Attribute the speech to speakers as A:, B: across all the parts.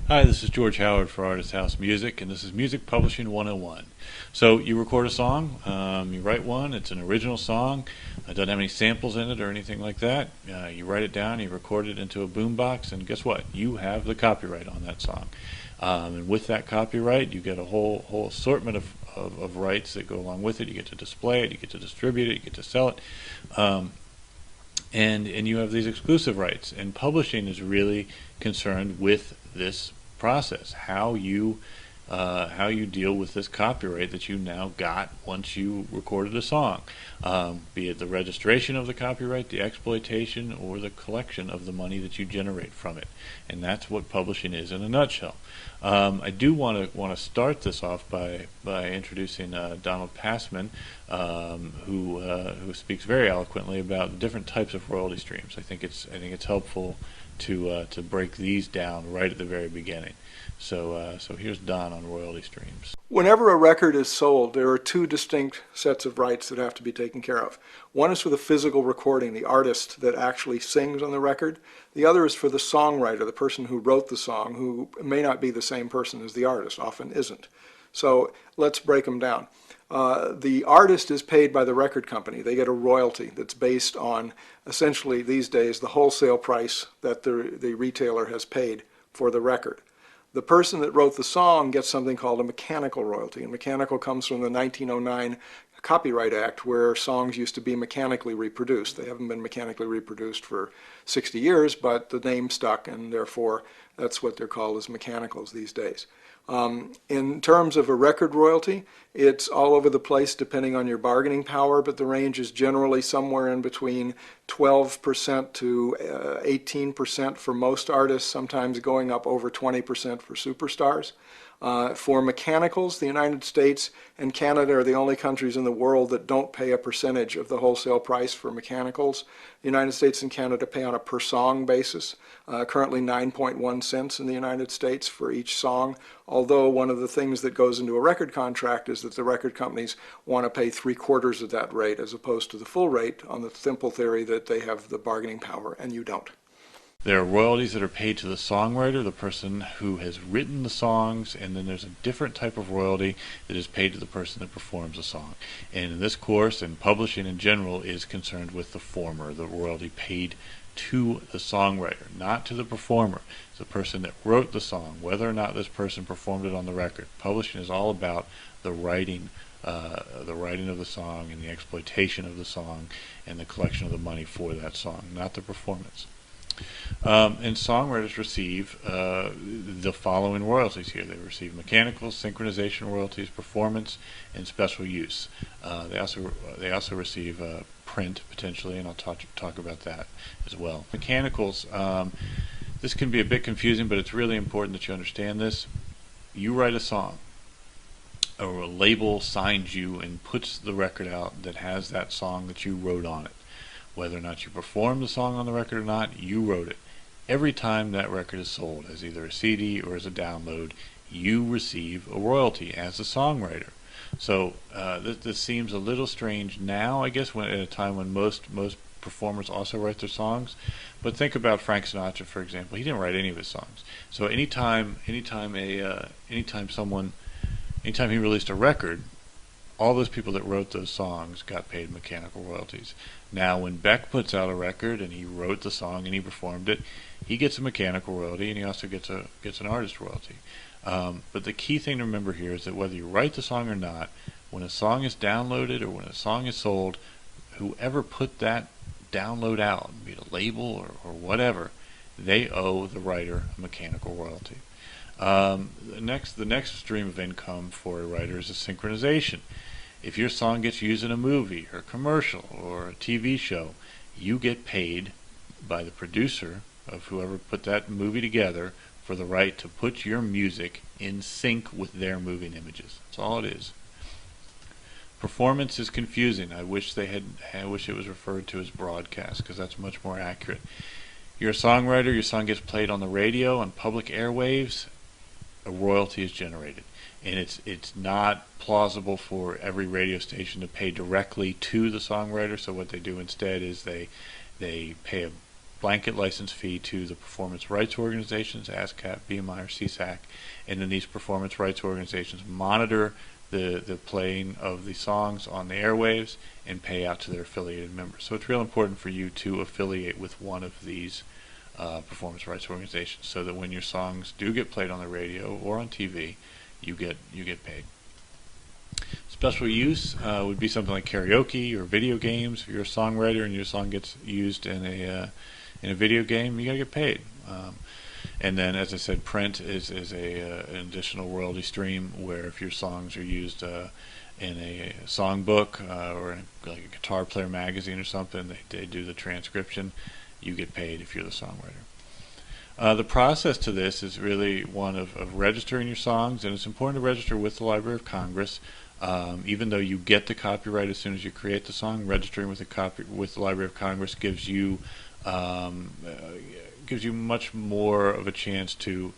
A: Hi, this is George Howard for Artist House Music, and this is Music Publishing 101. So you record a song, you write one, it's an original song, it doesn't have any samples in it or anything like that. You write it down, you record it into a boombox, and guess what? You have the copyright on that song. And with that copyright, you get a whole assortment of rights that go along with it. You get to display it, you get to distribute it, you get to sell it. And you have these exclusive rights. And publishing is really concerned with this process, how you deal with this copyright that you now got once you recorded a song, be it the registration of the copyright, the exploitation, or the collection of the money that you generate from it. And that's what publishing is in a nutshell. I do want to start this off by introducing Donald Passman, who speaks very eloquently about the different types of royalty streams. I think it's helpful to break these down right at the very beginning. So here's Don on royalty streams.
B: Whenever a record is sold, there are two distinct sets of rights that have to be taken care of. One is for the physical recording, the artist that actually sings on the record. The other is for the songwriter, the person who wrote the song, who may not be the same person as the artist, often isn't. So let's break them down. The artist is paid by the record company. They get a royalty that's based on, essentially these days, the wholesale price that the retailer has paid for the record. The person that wrote the song gets something called a mechanical royalty, and mechanical comes from the 1909 Copyright Act, where songs used to be mechanically reproduced. They haven't been mechanically reproduced for 60 years, but the name stuck, and therefore that's what they're called as mechanicals these days. In terms of a record royalty, it's all over the place depending on your bargaining power, but the range is generally somewhere in between 12% to 18% for most artists, sometimes going up over 20% for superstars. For mechanicals, the United States and Canada are the only countries in the world that don't pay a percentage of the wholesale price for mechanicals. The United States and Canada pay on a per song basis, currently 9.1 cents in the United States for each song, although one of the things that goes into a record contract is that the record companies want to pay 3/4 of that rate as opposed to the full rate, on the simple theory that they have the bargaining power and you don't.
A: There are royalties that are paid to the songwriter, the person who has written the songs, and then there's a different type of royalty that is paid to the person that performs the song. And in this course, and publishing in general, is concerned with the former, the royalty paid to the songwriter, not to the performer. It's the person that wrote the song, whether or not this person performed it on the record. Publishing is all about the writing of the song and the exploitation of the song and the collection of the money for that song, not the performance. And songwriters receive the following royalties here. They receive mechanical, synchronization royalties, performance, and special use. They also receive print potentially, and I'll talk about that as well. Mechanicals. This can be a bit confusing, but it's really important that you understand this. You write a song, or a label signs you and puts the record out that has that song that you wrote on it. Whether or not you perform the song on the record or not, you wrote it. Every time that record is sold as either a CD or as a download, you receive a royalty as a songwriter. So this seems a little strange now, I guess, at a time when most performers also write their songs. But think about Frank Sinatra, for example. He didn't write any of his songs. So anytime he released a record, all those people that wrote those songs got paid mechanical royalties. Now, when Beck puts out a record and he wrote the song and he performed it, he gets a mechanical royalty, and he also gets an artist royalty. But the key thing to remember here is that whether you write the song or not, when a song is downloaded or when a song is sold, whoever put that download out, be it a label or whatever, they owe the writer a mechanical royalty. The next stream of income for a writer is a synchronization. If your song gets used in a movie or a commercial or a TV show, you get paid by the producer of whoever put that movie together for the right to put your music in sync with their moving images. That's all it is. Performance is confusing. I wish it was referred to as broadcast, because that's much more accurate. You're a songwriter, your song gets played on the radio, on public airwaves, a royalty is generated. And it's not plausible for every radio station to pay directly to the songwriter, so what they do instead is they pay blanket license fee to the performance rights organizations, ASCAP, BMI, or CSAC, and then these performance rights organizations monitor the playing of the songs on the airwaves and pay out to their affiliated members. So it's real important for you to affiliate with one of these performance rights organizations, so that when your songs do get played on the radio or on TV, you get paid. Special use would be something like karaoke or video games. If you're a songwriter and your song gets used in a video game, you gotta get paid. And then, as I said, print is an additional royalty stream, where if your songs are used in a songbook or in like a Guitar Player magazine or something, they do the transcription, you get paid if you're the songwriter. The process to this is really one of registering your songs, and it's important to register with the Library of Congress. Even though you get the copyright as soon as you create the song, registering with the Library of Congress gives you much more of a chance to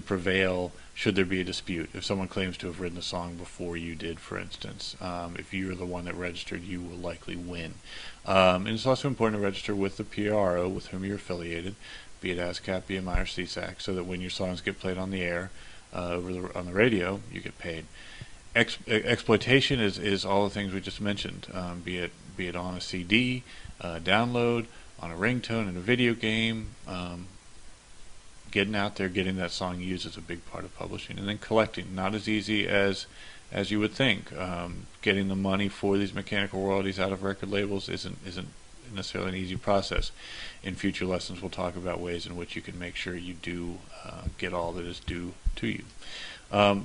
A: prevail should there be a dispute. If someone claims to have written the song before you did, for instance, if you're the one that registered, you will likely win. And it's also important to register with the PRO with whom you're affiliated, be it ASCAP, BMI, or CSAC, so that when your songs get played on the air, on the radio, you get paid. Exploitation is all the things we just mentioned, be it on a CD, download, on a ringtone in a video game. Getting out there, getting that song used is a big part of publishing. And then collecting, not as easy as you would think. Getting the money for these mechanical royalties out of record labels isn't necessarily an easy process. In future lessons, we'll talk about ways in which you can make sure you do get all that is due to you.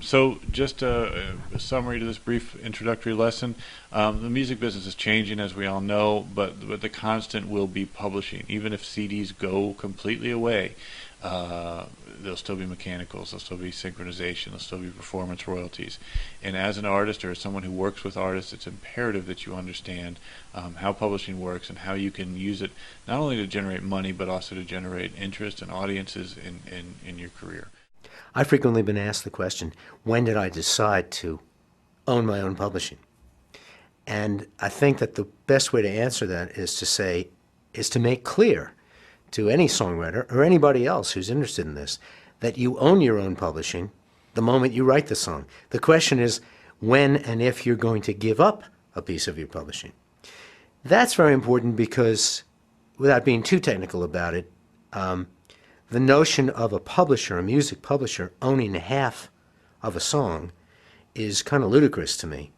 A: So just a summary to this brief introductory lesson. The music business is changing, as we all know, but the constant will be publishing. Even if CDs go completely away, there'll still be mechanicals, there'll still be synchronization, there'll still be performance royalties. And as an artist or as someone who works with artists, it's imperative that you understand how publishing works and how you can use it not only to generate money, but also to generate interest and audiences in your career.
C: I've frequently been asked the question, when did I decide to own my own publishing? And I think that the best way to answer that is to make clear to any songwriter or anybody else who's interested in this that you own your own publishing the moment you write the song. The question is when and if you're going to give up a piece of your publishing. That's very important because, without being too technical about it, the notion of a publisher, a music publisher, owning half of a song is kind of ludicrous to me.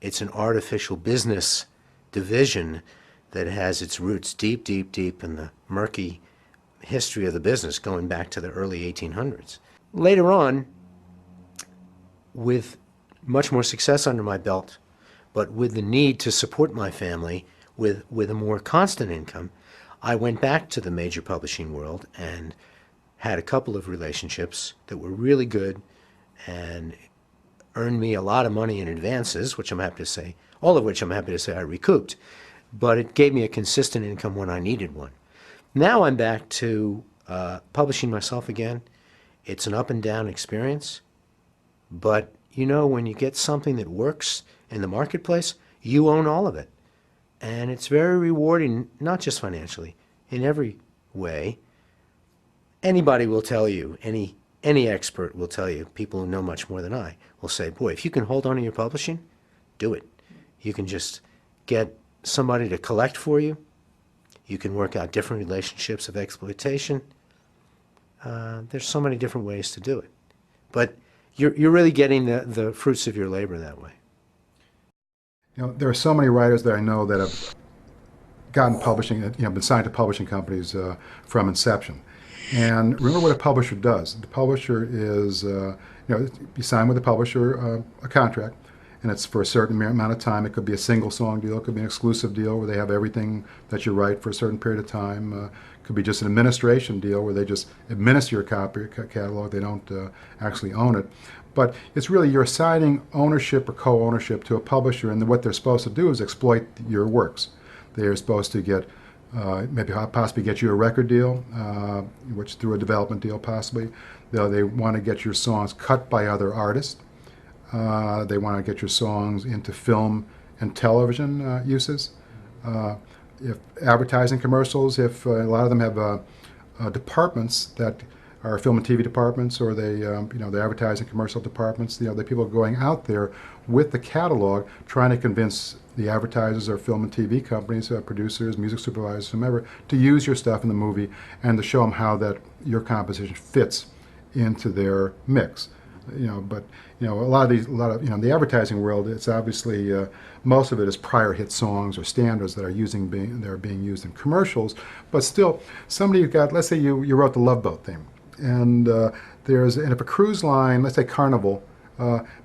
C: It's an artificial business division that has its roots deep, deep, deep in the murky history of the business going back to the early 1800s. Later on, with much more success under my belt, but with the need to support my family with a more constant income, I went back to the major publishing world and had a couple of relationships that were really good and earned me a lot of money in advances, which I'm happy to say, all of which I'm happy to say I recouped. But it gave me a consistent income when I needed one. Now I'm back to publishing myself again. It's an up and down experience. But you know, when you get something that works in the marketplace, you own all of it. And it's very rewarding, not just financially, in every way. Anybody will tell you, any expert will tell you, people who know much more than I will say, boy, if you can hold on to your publishing, do it. You can just get somebody to collect for you. You can work out different relationships of exploitation. There's so many different ways to do it. But you're really getting the fruits of your labor that way.
D: You know, there are so many writers that I know that have gotten publishing, been signed to publishing companies from inception. And remember what a publisher does. The publisher is, you sign with a publisher a contract, and it's for a certain amount of time. It could be a single song deal, it could be an exclusive deal where they have everything that you write for a certain period of time. It could be just an administration deal where they just administer your catalog, they don't actually own it. But it's really you're assigning ownership or co-ownership to a publisher, and what they're supposed to do is exploit your works. They're supposed to get, maybe possibly get you a record deal, which through a development deal possibly. They want to get your songs cut by other artists. They want to get your songs into film and television uses. if advertising commercials, if a lot of them have departments that are film and TV departments, or they, the advertising commercial departments. The people going out there with the catalog, trying to convince the advertisers or film and TV companies, producers, music supervisors, whomever, to use your stuff in the movie and to show them how that your composition fits into their mix. But a lot of in the advertising world, it's obviously most of it is prior hit songs or standards that are being used in commercials. But still, somebody let's say you wrote the Love Boat theme, and if a cruise line, let's say Carnival,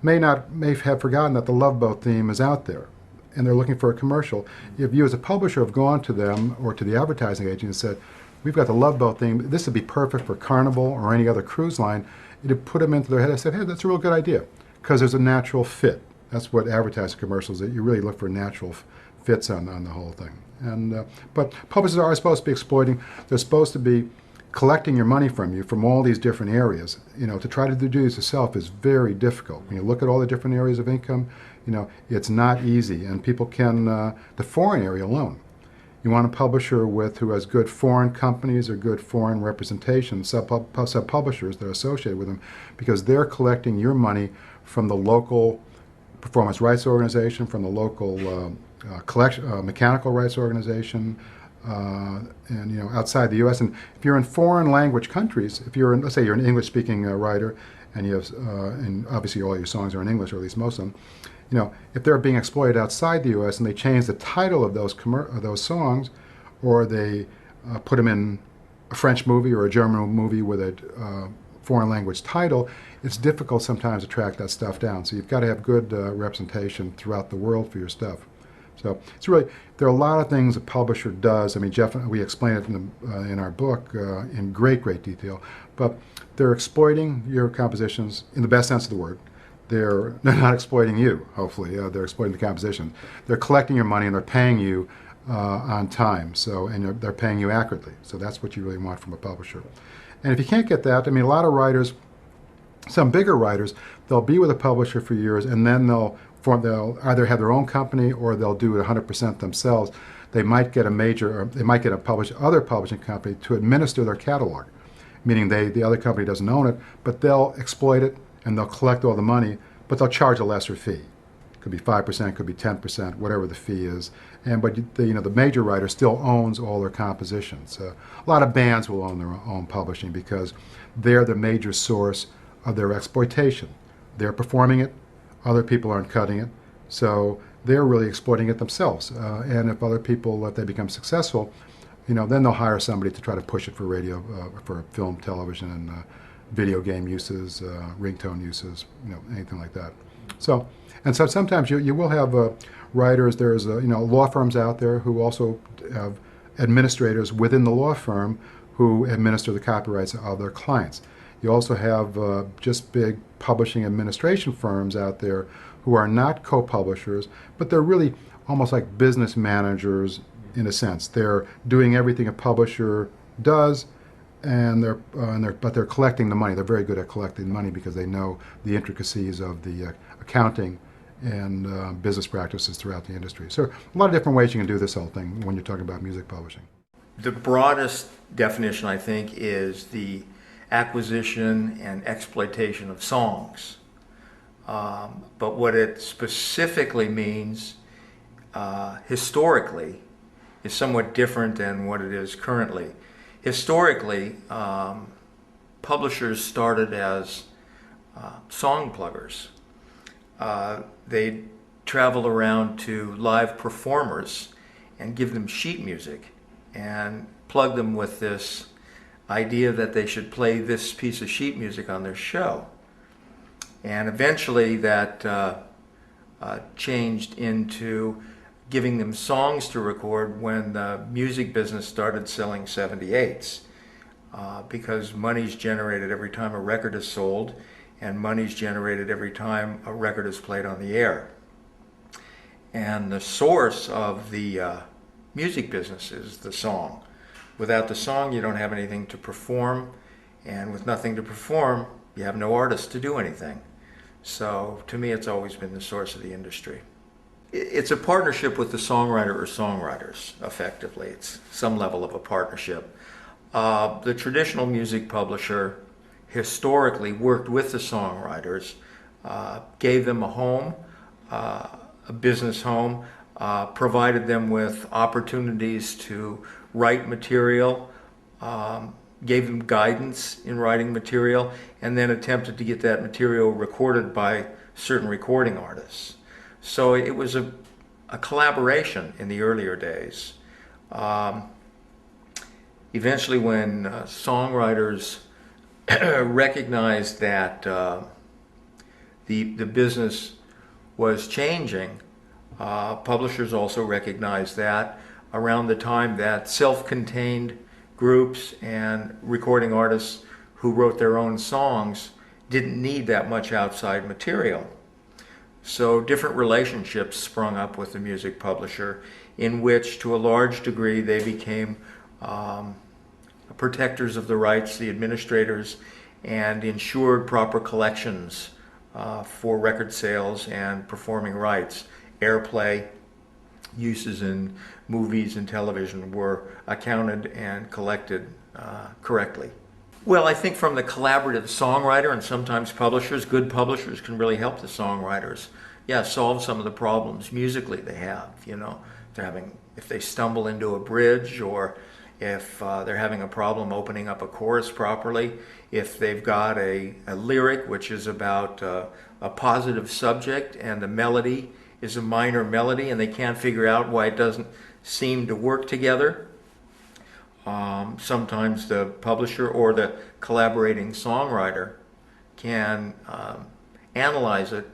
D: may have forgotten that the Love Boat theme is out there, and they're looking for a commercial. If you as a publisher have gone to them or to the advertising agent and said, "We've got the Love Boat theme. This would be perfect for Carnival or any other cruise line," it'd put them into their head. I said, "Hey, that's a real good idea," because there's a natural fit. That's what advertising commercials, that you really look for natural fits on the whole thing. But publishers are supposed to be exploiting. They're supposed to be collecting your money from you from all these different areas. To try to do this yourself is very difficult. When you look at all the different areas of income, it's not easy, and people can, the foreign area alone. You want a publisher who has good foreign companies or good foreign representation, sub-publishers that are associated with them, because they're collecting your money from the local performance rights organization, from the local mechanical rights organization, and outside the U.S. And if you're in foreign language countries, let's say you're an English-speaking writer, and you have, and obviously all your songs are in English, or at least most of them. If they're being exploited outside the U.S. and they change the title of those songs, or they put them in a French movie or a German movie with a foreign language title, it's difficult sometimes to track that stuff down. So you've got to have good representation throughout the world for your stuff. So there are a lot of things a publisher does. I mean, Jeff, we explain it in our book in great detail, but they're exploiting your compositions in the best sense of the word. They're not exploiting you, hopefully. They're exploiting the composition. They're collecting your money and they're paying you on time, and they're paying you accurately. So that's what you really want from a publisher. And if you can't get that, I mean, a lot of writers, some bigger writers, they'll be with a publisher for years, and then they'll either have their own company or they'll do it 100% themselves. They might get other publishing company to administer their catalog, meaning the other company doesn't own it, but they'll exploit it and they'll collect all the money, but they'll charge a lesser fee. It could be 5%, could be 10%, whatever the fee is. But the major writer still owns all their compositions. A lot of bands will own their own publishing because they're the major source of their exploitation. They're performing it, other people aren't cutting it, so they're really exploiting it themselves. And if other people, if they become successful, then they'll hire somebody to try to push it for radio, for film, television, and video game uses, ringtone uses, anything like that. So sometimes you will have writers. There's law firms out there who also have administrators within the law firm who administer the copyrights of their clients. You also have just big publishing administration firms out there who are not co-publishers, but they're really almost like business managers in a sense. They're doing everything a publisher does, but they're collecting the money. They're very good at collecting money because they know the intricacies of the accounting and business practices throughout the industry. So a lot of different ways you can do this whole thing when you're talking about music publishing.
E: The broadest definition, I think, is the acquisition and exploitation of songs. But what it specifically means historically is somewhat different than what it is currently. Historically, publishers started as song pluggers. They'd travel around to live performers and give them sheet music and plug them with this idea that they should play this piece of sheet music on their show. And eventually that changed into giving them songs to record when the music business started selling 78s, because money's generated every time a record is sold, and money's generated every time a record is played on the air. And the source of the music business is the song. Without the song, you don't have anything to perform, and with nothing to perform, you have no artist to do anything. So to me, it's always been the source of the industry. It's a partnership with the songwriter or songwriters, effectively. It's some level of a partnership. The traditional music publisher historically worked with the songwriters, gave them a home, a business home, provided them with opportunities to write material, gave them guidance in writing material, and then attempted to get that material recorded by certain recording artists. So it was a collaboration in the earlier days. Eventually, when songwriters recognized that the business was changing, publishers also recognized that around the time that self-contained groups and recording artists who wrote their own songs didn't need that much outside material. So different relationships sprung up with the music publisher, in which to a large degree they became protectors of the rights, the administrators, and ensured proper collections for record sales and performing rights. Airplay, uses in movies and television were accounted and collected correctly. Well, I think from the collaborative songwriter and sometimes publishers, good publishers can really help the songwriters, solve some of the problems musically they have. If they stumble into a bridge, or if they're having a problem opening up a chorus properly, if they've got a lyric which is about a positive subject and the melody is a minor melody and they can't figure out why it doesn't seem to work together. Sometimes the publisher or the collaborating songwriter can analyze it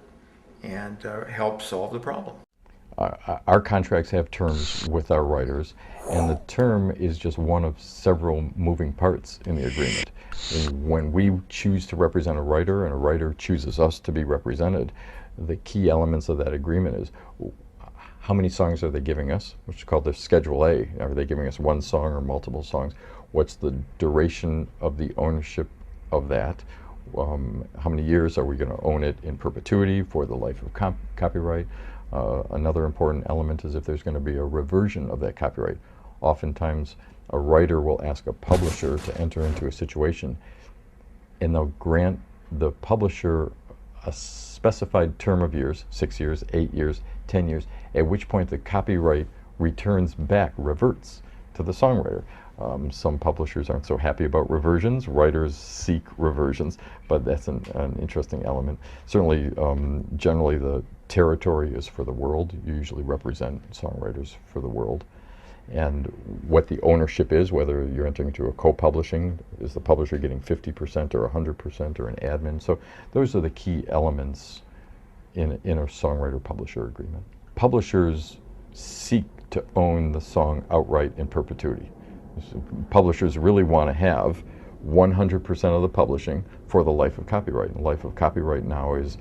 E: and help solve the problem.
F: Our contracts have terms with our writers, and the term is just one of several moving parts in the agreement. And when we choose to represent a writer and a writer chooses us to be represented, the key elements of that agreement is how many songs are they giving us, which is called the Schedule A. Are they giving us one song or multiple songs? What's the duration of the ownership of that? How many years are we going to own it in perpetuity for the life of copyright? Another important element is if there's going to be a reversion of that copyright. Oftentimes, a writer will ask a publisher to enter into a situation, and they'll grant the publisher a specified term of years, 6 years, 8 years, 10 years, at which point the copyright returns back, reverts to the songwriter. Some publishers aren't so happy about reversions. Writers seek reversions, but that's an interesting element. Certainly, generally the territory is for the world. You usually represent songwriters for the world. And what the ownership is, whether you're entering into a co-publishing, is the publisher getting 50% or 100% or an admin? So those are the key elements in a songwriter-publisher agreement. Publishers seek to own the song outright in perpetuity. Publishers really want to have 100% of the publishing for the life of copyright. And life of copyright now is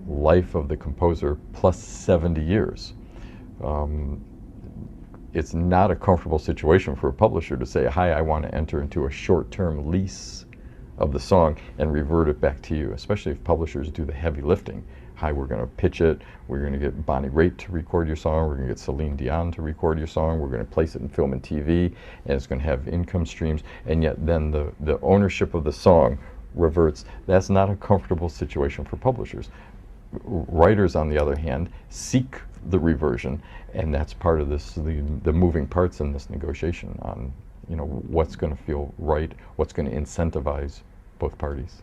F: life of the composer plus 70 years. It's not a comfortable situation for a publisher to say, hi, I want to enter into a short-term lease of the song and revert it back to you, especially if publishers do the heavy lifting. Hi, we're going to pitch it, we're going to get Bonnie Raitt to record your song, we're going to get Celine Dion to record your song, we're going to place it in film and TV, and it's going to have income streams, and yet then the ownership of the song reverts. That's not a comfortable situation for publishers. Writers, on the other hand, seek the reversion, and that's part of this, the moving parts in this negotiation on what's going to feel right, what's going to incentivize both parties.